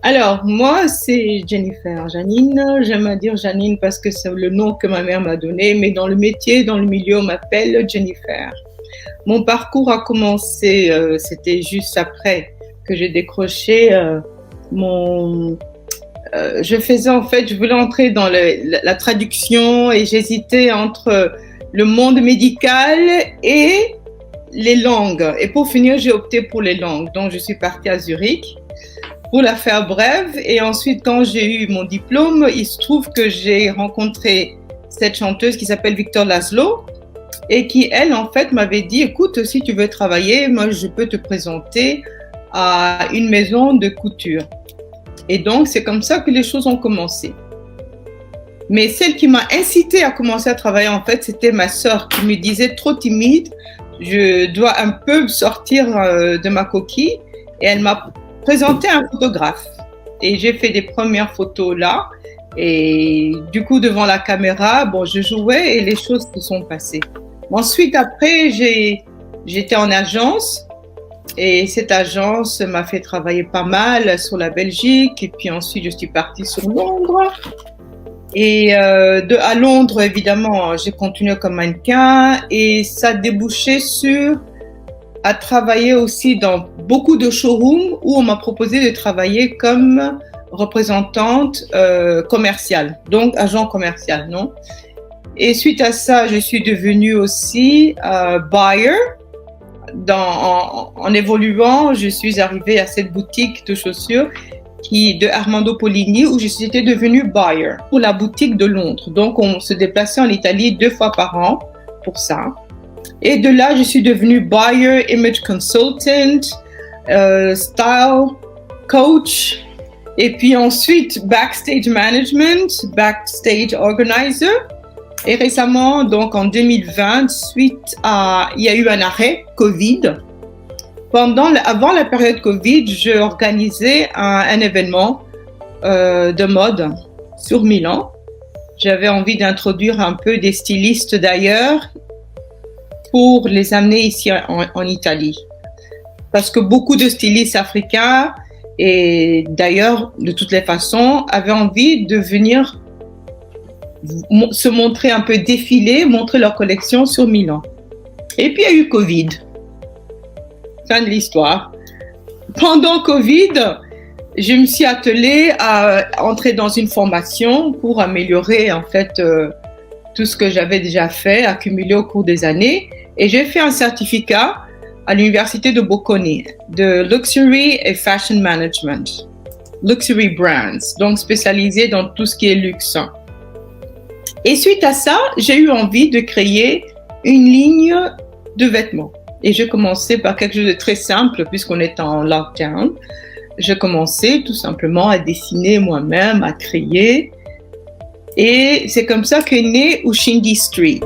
Alors, moi, c'est Jennifer Janine. J'aime à dire Janine parce que c'est le nom que ma mère m'a donné, mais dans le métier, dans le milieu, on m'appelle Jennifer. Mon parcours a commencé, c'était juste après que j'ai décroché mon... je faisais en fait, je voulais entrer dans la traduction et j'hésitais entre le monde médical et les langues. Et pour finir, j'ai opté pour les langues. Donc, je suis partie à Zurich pour la faire brève. Et ensuite, quand j'ai eu mon diplôme, il se trouve que j'ai rencontré cette chanteuse qui s'appelle Victor Laszlo et qui, elle, en fait, m'avait dit, écoute, si tu veux travailler, moi, je peux te présenter à une maison de couture. Et donc, c'est comme ça que les choses ont commencé. Mais celle qui m'a incitée à commencer à travailler, en fait, c'était ma sœur qui me disait, trop timide, je dois un peu sortir de ma coquille. Et elle m'a présenté un photographe. Et j'ai fait des premières photos là. Et du coup, devant la caméra, bon, je jouais et les choses se sont passées. Ensuite, après, j'étais en agence. Et cette agence m'a fait travailler pas mal sur la Belgique. Et puis ensuite, je suis partie sur Londres. Et à Londres, évidemment, j'ai continué comme mannequin. Et ça a débouché sur à travailler aussi dans beaucoup de showrooms où on m'a proposé de travailler comme représentante commerciale, donc agent commercial, non? Et suite à ça, je suis devenue aussi buyer. En évoluant, je suis arrivée à cette boutique de chaussures de Armando Polini où j'étais devenue buyer pour la boutique de Londres. Donc, on se déplaçait en Italie 2 fois par an pour ça. Et de là, je suis devenue buyer, image consultant, style coach, et puis ensuite backstage management, backstage organizer. Et récemment, donc en 2020, il y a eu un arrêt Covid. Avant la période Covid, j'ai organisé un événement de mode sur Milan. J'avais envie d'introduire un peu des stylistes d'ailleurs pour les amener ici en Italie. Parce que beaucoup de stylistes africains, et d'ailleurs, de toutes les façons, avaient envie de venir se montrer un peu défiler, montrer leur collection sur Milan. Et puis, il y a eu Covid. Fin de l'histoire. Pendant Covid, je me suis attelée à entrer dans une formation pour améliorer, en fait, tout ce que j'avais déjà fait, accumulé au cours des années. Et j'ai fait un certificat à l'université de Bocconi de Luxury et Fashion Management, Luxury Brands, donc spécialisé dans tout ce qui est luxe. Et suite à ça, j'ai eu envie de créer une ligne de vêtements. Et j'ai commencé par quelque chose de très simple, puisqu'on est en lockdown. J'ai commencé tout simplement à dessiner moi-même, à créer. Et c'est comme ça qu'est né Ushindi Street.